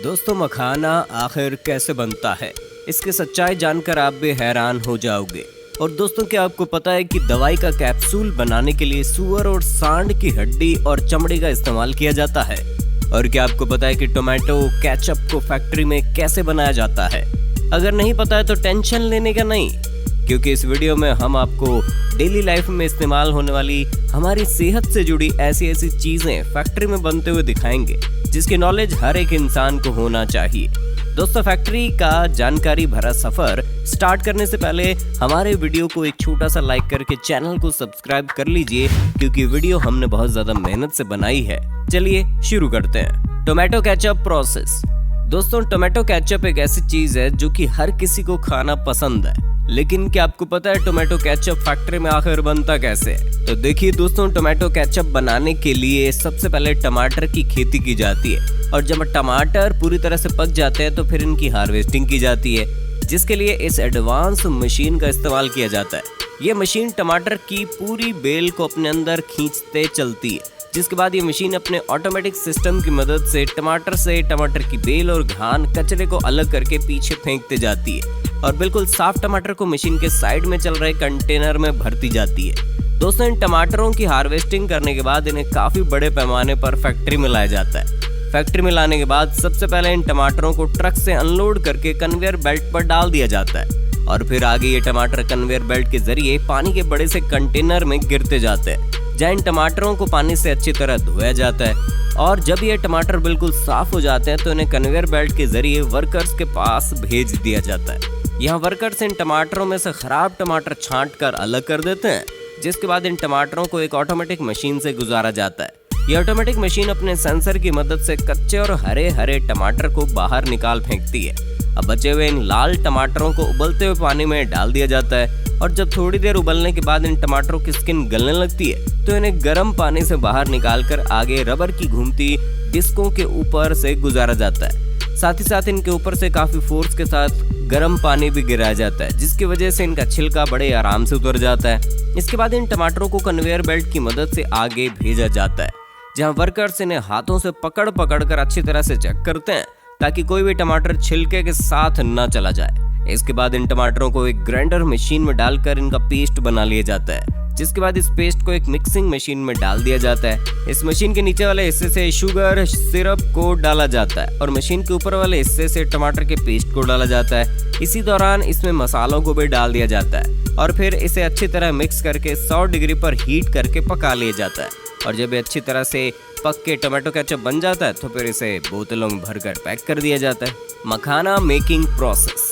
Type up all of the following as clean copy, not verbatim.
दोस्तों, मखाना आखिर कैसे बनता है, इसकी सच्चाई जानकर आप भी हैरान हो जाओगे। और दोस्तों, क्या आपको पता है कि दवाई का कैप्सूल बनाने के लिए सूअर और सांड की हड्डी और चमड़ी का इस्तेमाल किया जाता है? और क्या आपको पता है कि टोमेटो केचप को फैक्ट्री में कैसे बनाया जाता है? अगर नहीं पता है तो टेंशन लेने का नहीं, क्योंकि इस वीडियो में हम आपको डेली लाइफ में इस्तेमाल होने वाली हमारी सेहत से जुड़ी ऐसी ऐसी चीजें फैक्ट्री में बनते हुए दिखाएंगे जिसकी नॉलेज हर एक इंसान को होना चाहिए। दोस्तों, फैक्ट्री का जानकारी भरा सफर स्टार्ट करने से पहले हमारे वीडियो को एक छोटा सा लाइक करके चैनल को सब्सक्राइब कर लीजिए, क्योंकि वीडियो हमने बहुत ज्यादा मेहनत से बनाई है। चलिए शुरू करते हैं। Tomato ketchup process. दोस्तों, टोमेटो केचप एक ऐसी चीज है जो कि हर किसी को खाना पसंद है, लेकिन क्या आपको पता है टोमेटो केचप फैक्ट्री में आखिर बनता कैसे है? तो देखिए दोस्तों, टोमेटो केचप बनाने के लिए सबसे पहले टमाटर की खेती की जाती है, और जब टमाटर पूरी तरह से पक जाते हैं तो फिर इनकी हार्वेस्टिंग की जाती है, जिसके लिए इस एडवांस मशीन का इस्तेमाल किया जाता है। ये मशीन टमाटर की पूरी बेल को अपने अंदर खींचते चलती है, जिसके बाद ये मशीन अपने ऑटोमेटिक सिस्टम की मदद से टमाटर की बेल और घान कचरे को अलग करके पीछे फेंकते जाती है, और बिल्कुल साफ टमाटर को मशीन के साइड में चल रहे कंटेनर में भरती जाती है। दोस्तों, इन टमाटरों की हार्वेस्टिंग करने के बाद इन्हें काफी बड़े पैमाने पर फैक्ट्री में लाया जाता है। फैक्ट्री में लाने के बाद सबसे पहले इन टमाटरों को ट्रक से अनलोड करके कन्वेयर बेल्ट पर डाल दिया जाता है, और फिर आगे ये टमाटर कन्वेयर बेल्ट के जरिए पानी के बड़े से कंटेनर में गिरते जाते हैं, जहाँ इन टमाटरों को पानी से अच्छी तरह धोया जाता है। और जब ये टमाटर बिल्कुल साफ हो जाते हैं तो इन्हें कन्वेयर बेल्ट के जरिए वर्कर्स के पास भेज दिया जाता है। यहाँ वर्कर्स इन टमाटरों में से खराब टमाटर छांट कर अलग कर देते हैं, जिसके बाद इन टमाटरों को एक ऑटोमेटिक मशीन से गुजारा जाता है। यह ऑटोमेटिक मशीन अपने सेंसर की मदद से कच्चे और हरे हरे टमाटर को बाहर निकाल फेंकती है। अब बचे हुए इन लाल टमाटरों को उबलते हुए पानी में डाल दिया जाता है, और जब थोड़ी देर उबलने के बाद इन टमाटरों की स्किन गलने लगती है तो इन्हें गर्म पानी से बाहर निकालकर आगे रबर की घूमती डिस्कों के ऊपर से गुजारा जाता है। साथ ही साथ इनके ऊपर से काफी फोर्स के साथ गर्म पानी भी गिराया जाता है, जिसकी वजह से इनका छिलका बड़े आराम से उतर जाता है। इसके बाद इन टमाटरों को कन्वेयर बेल्ट की मदद से आगे भेजा जाता है, जहां वर्कर्स इन्हें हाथों से पकड़ कर अच्छी तरह से चेक करते हैं, ताकि कोई भी टमाटर छिलके के साथ न चला जाए। इसके बाद इन टमाटरों को एक ग्राइंडर मशीन में डालकर इनका पेस्ट बना लिया जाता है, जिसके बाद इस पेस्ट को एक मिक्सिंग मशीन में डाल दिया जाता है। इस मशीन के नीचे वाले हिस्से से शुगर सिरप को डाला जाता है, और मशीन के ऊपर वाले हिस्से से टमाटर के पेस्ट को डाला जाता है। इसी दौरान इसमें मसालों को भी डाल दिया जाता है, और फिर इसे अच्छी तरह मिक्स करके 100 डिग्री पर हीट करके पका लिया जाता है। और जब ये अच्छी तरह से पक के टोमेटो केचप बन जाता है तो फिर इसे बोतलों में भरकर पैक कर दिया जाता है। मखाना मेकिंग प्रोसेस।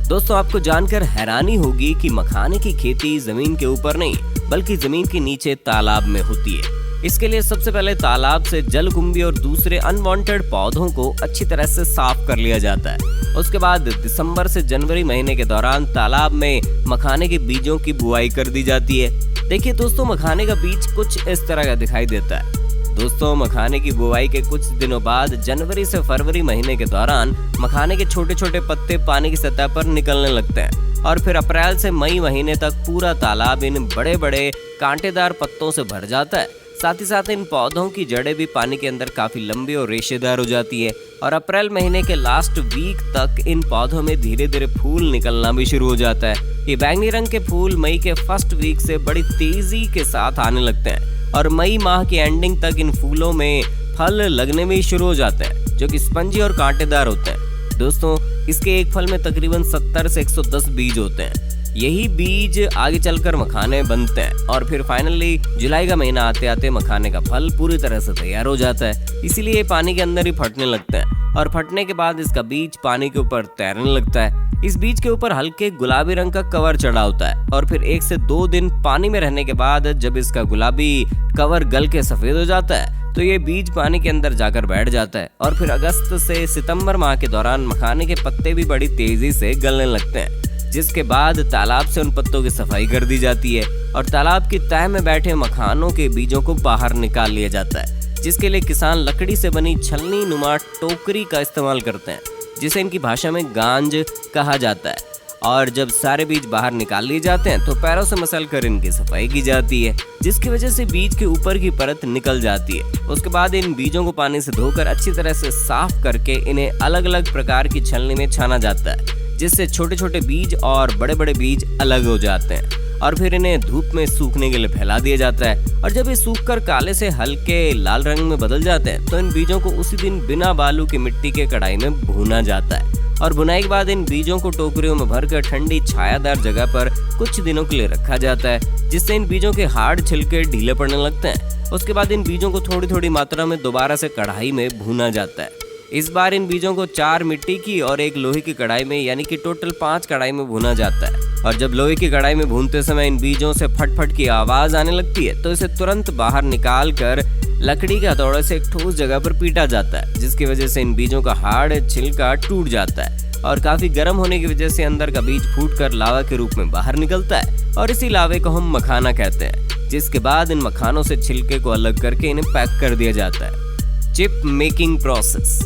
दोस्तों, आपको जानकर हैरानी होगी कि मखाने की खेती जमीन के ऊपर नहीं बल्कि जमीन के नीचे तालाब में होती है। इसके लिए सबसे पहले तालाब से जलकुंभी और दूसरे अनवांटेड पौधों को अच्छी तरह से साफ कर लिया जाता है। उसके बाद दिसंबर से जनवरी महीने के दौरान तालाब में मखाने के बीजों की बुआई कर दी जाती है। देखिए दोस्तों, मखाने का बीज कुछ इस तरह का दिखाई देता है। दोस्तों, मखाने की बुआई के कुछ दिनों बाद जनवरी से फरवरी महीने के दौरान मखाने के छोटे छोटे पत्ते पानी की सतह पर निकलने लगते हैं, और फिर अप्रैल से मई महीने तक पूरा तालाब इन बड़े बड़े कांटेदार पत्तों से भर जाता है। साथ ही साथ इन पौधों की जड़ें भी पानी के अंदर काफी लंबी और रेशेदार हो जाती है, और अप्रैल महीने के लास्ट वीक तक इन पौधों में धीरे धीरे फूल निकलना भी शुरू हो जाता है। ये बैंगनी रंग के फूल मई के फर्स्ट वीक से बड़ी तेजी के साथ आने लगते हैं, और मई माह की एंडिंग तक इन फूलों में फल लगने में शुरू हो जाते हैं, जो कि स्पंजी और कांटेदार होते हैं। दोस्तों, इसके एक फल में तकरीबन 70 से 110 बीज होते हैं। यही बीज आगे चलकर मखाने बनते हैं, और फिर फाइनली जुलाई का महीना आते आते मखाने का फल पूरी तरह से तैयार हो जाता है। इसीलिए पानी के अंदर ही फटने लगते हैं, और फटने के बाद इसका बीज पानी के ऊपर तैरने लगता है। इस बीज के ऊपर हल्के गुलाबी रंग का कवर चढ़ा होता है, और फिर 1 से 2 दिन पानी में रहने के बाद जब इसका गुलाबी कवर गल के सफेद हो जाता है तो ये बीज पानी के अंदर जाकर बैठ जाता है, और फिर अगस्त से सितंबर माह के दौरान मखाने के पत्ते भी बड़ी तेजी से गलने लगते हैं, जिसके बाद तालाब से उन पत्तों की सफाई कर दी जाती है, और तालाब की तह में बैठे मखानों के बीजों को बाहर निकाल लिया जाता है, जिसके लिए किसान लकड़ी से बनी छलनी नुमा टोकरी का इस्तेमाल करते हैं, जिसे इनकी भाषा में गांज कहा जाता है। और जब सारे बीज बाहर निकाल लिए जाते हैं तो पैरों से मसल कर इनकी सफाई की जाती है, जिसकी वजह से बीज के ऊपर की परत निकल जाती है। उसके बाद इन बीजों को पानी से धोकर अच्छी तरह से साफ करके इन्हें अलग अलग प्रकार की छलनी में छाना जाता है, जिससे छोटे छोटे बीज और बड़े बड़े बीज अलग हो जाते हैं। और फिर इन्हें धूप में सूखने के लिए फैला दिया जाता है। और जब ये सूखकर काले से हल्के लाल रंग में बदल जाते हैं तो इन बीजों को उसी दिन बिना बालू की मिट्टी के कढ़ाई में भूना जाता है। और भुनाई के बाद इन बीजों को टोकरियों में भरकर ठंडी छायादार जगह पर कुछ दिनों के लिए रखा जाता है, जिससे इन बीजों के हार्ड छिलके ढीले पड़ने लगते हैं। उसके बाद इन बीजों को थोड़ी थोड़ी मात्रा में दोबारा से कढ़ाई में भूना जाता है। इस बार इन बीजों को 4 मिट्टी की और 1 लोहे की कढ़ाई में यानी कि टोटल 5 कढ़ाई में भुना जाता है। और जब लोहे की कढ़ाई में भूनते समय इन बीजों से फट-फट की आवाज आने लगती है तो इसे तुरंत बाहर निकाल कर लकड़ी के हथौड़े से एक ठोस जगह पर पीटा जाता है, जिसकी वजह से इन बीजों का हार्ड छिलका टूट जाता है। और काफी गर्म होने की वजह से अंदर का बीज फूटकर लावा के रूप में बाहर निकलता है और इसी लावे को हम मखाना कहते हैं। जिसके बाद इन मखानों से छिलके को अलग करके इन्हें पैक कर दिया जाता है। Chip making process.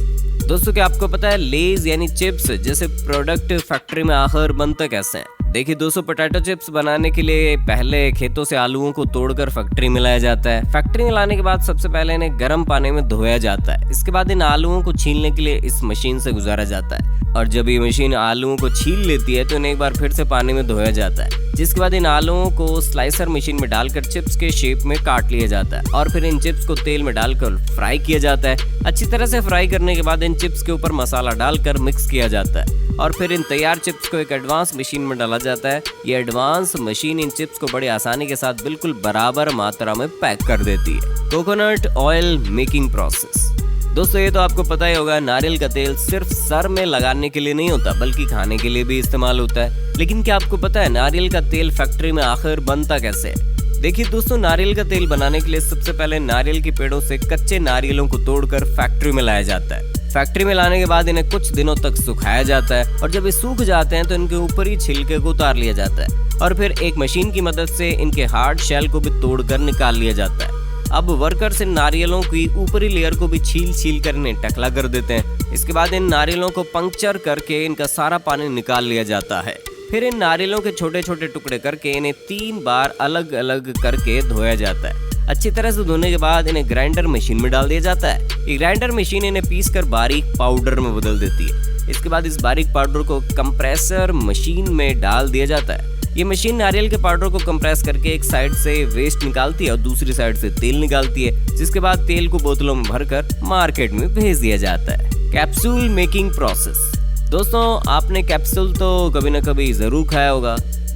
दोस्तों, क्या आपको पता है लेज यानी चिप्स जैसे प्रोडक्ट फैक्ट्री में आखिर बनता कैसे है? देखिए दोस्तों, पोटैटो चिप्स बनाने के लिए पहले खेतों से आलूओं को तोड़कर फैक्ट्री में लाया जाता है। फैक्ट्री में लाने के बाद सबसे पहले इन्हें गर्म पानी में धोया जाता है। इसके बाद इन आलूओं को छीलने के लिए इस मशीन से गुजारा जाता है। और जब ये मशीन आलूओं को छील लेती है तो इन्हें एक बार फिर से पानी में धोया जाता है। जिसके बाद इन आलूओं को स्लाइसर मशीन में डालकर चिप्स के शेप में काट लिया जाता है और फिर इन चिप्स को तेल में डालकर फ्राई किया जाता है। अच्छी तरह से फ्राई करने के बाद इन चिप्स के ऊपर मसाला डालकर मिक्स किया जाता है और फिर इन तैयार चिप्स को एक एडवांस मशीन में डाला जाता है। ये एडवांस मशीन इन चिप्स को बड़ी आसानी के साथ बिल्कुल बराबर मात्रा में पैक कर देती है। Coconut oil making process. दोस्तों, ये तो आपको पता ही होगा, नारियल का तेल सिर्फ सर में लगाने के लिए नहीं होता बल्कि खाने के लिए भी इस्तेमाल होता है। लेकिन क्या आपको पता है नारियल का तेल फैक्ट्री में आखिर बनता कैसे है? देखिए दोस्तों, नारियल का तेल बनाने के लिए सबसे पहले नारियल के पेड़ों से कच्चे नारियलों को तोड़कर फैक्ट्री में लाया जाता है। फैक्ट्री में लाने के बाद इन्हें कुछ दिनों तक सुखाया जाता है और जब ये सूख जाते हैं तो इनके ऊपर ही छिलके को उतार लिया जाता है और फिर एक मशीन की मदद से इनके हार्ड शेल को भी तोड़कर निकाल लिया जाता है। अब वर्कर्स इन नारियलों की ऊपरी लेयर को भी छील कर इन्हें टकला कर देते हैं। इसके बाद इन नारियलों को पंक्चर करके इनका सारा पानी निकाल लिया जाता है। फिर इन नारियलों के छोटे छोटे टुकड़े करके इन्हें 3 बार अलग अलग करके धोया जाता है। अच्छी तरह से धोने के बाद इन्हें ग्राइंडर मशीन में डाल दिया जाता है। ये ग्राइंडर मशीन इन्हें पीस कर बारीक पाउडर में बदल देती है। इसके बाद इस बारीक पाउडर को कंप्रेसर मशीन में डाल दिया जाता है। ये मशीन नारियल के पाउडर को कंप्रेस करके एक साइड से वेस्ट निकालती है और दूसरी साइड से तेल निकालती है, जिसके बाद तेल को बोतलों में भरकर मार्केट में भेज दिया जाता है। Capsule making process. दोस्तों, आपने कैप्सूल तो कभी ना कभी जरूर खाया होगा,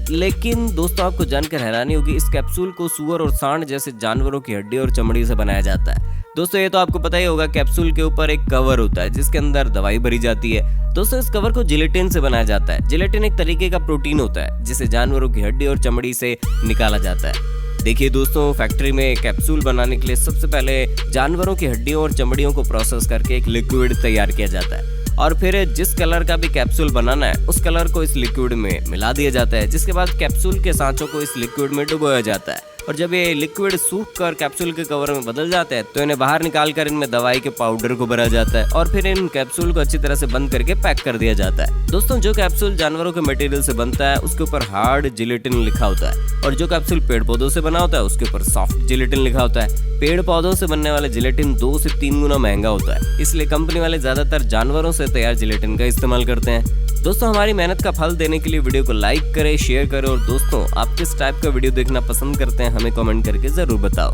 लेकिन दोस्तों आपको जानकर हैरानी होगी, इस कैप्सूल को सूअर और सांड जैसे जानवरों की हड्डी और चमड़ी से बनाया जाता है। दोस्तों, ये तो आपको पता ही होगा, कैप्सूल के ऊपर एक कवर होता है जिसके अंदर दवाई भरी जाती है। दोस्तों, इस कवर को जिलेटिन से बनाया जाता है। जिलेटिन एक तरीके का प्रोटीन होता है जिसे जानवरों की हड्डी और चमड़ी से निकाला जाता है। देखिए दोस्तों, फैक्ट्री में कैप्सूल बनाने के लिए सबसे पहले जानवरों की हड्डियों और चमड़ियों को प्रोसेस करके एक लिक्विड तैयार किया जाता है और फिर जिस कलर का भी कैप्सूल बनाना है उस कलर को इस लिक्विड में मिला दिया जाता है। जिसके बाद कैप्सूल के सांचों को इस लिक्विड में डुबोया जाता है और जब ये लिक्विड सूख कर कैप्सूल के कवर में बदल जाता है तो इन्हें बाहर निकाल कर इनमें दवाई के पाउडर को भरा जाता है और फिर इन कैप्सूल को अच्छी तरह से बंद करके पैक कर दिया जाता है। दोस्तों, जो कैप्सूल जानवरों के मटेरियल से बनता है उसके ऊपर हार्ड जिलेटिन लिखा होता है और जो कैप्सूल पेड़ पौधों से बना होता है उसके ऊपर सॉफ्ट जिलेटिन लिखा होता है। पेड़ पौधों से बनने वाले जिलेटिन 2 से 3 गुना महंगा होता है, इसलिए कंपनी वाले ज्यादातर जानवरों से तैयार जिलेटिन का इस्तेमाल करते हैं। दोस्तों, हमारी मेहनत का फल देने के लिए वीडियो को लाइक करें, शेयर करें और दोस्तों आप किस टाइप का वीडियो देखना पसंद करते हैं हमें कमेंट करके जरूर बताओ।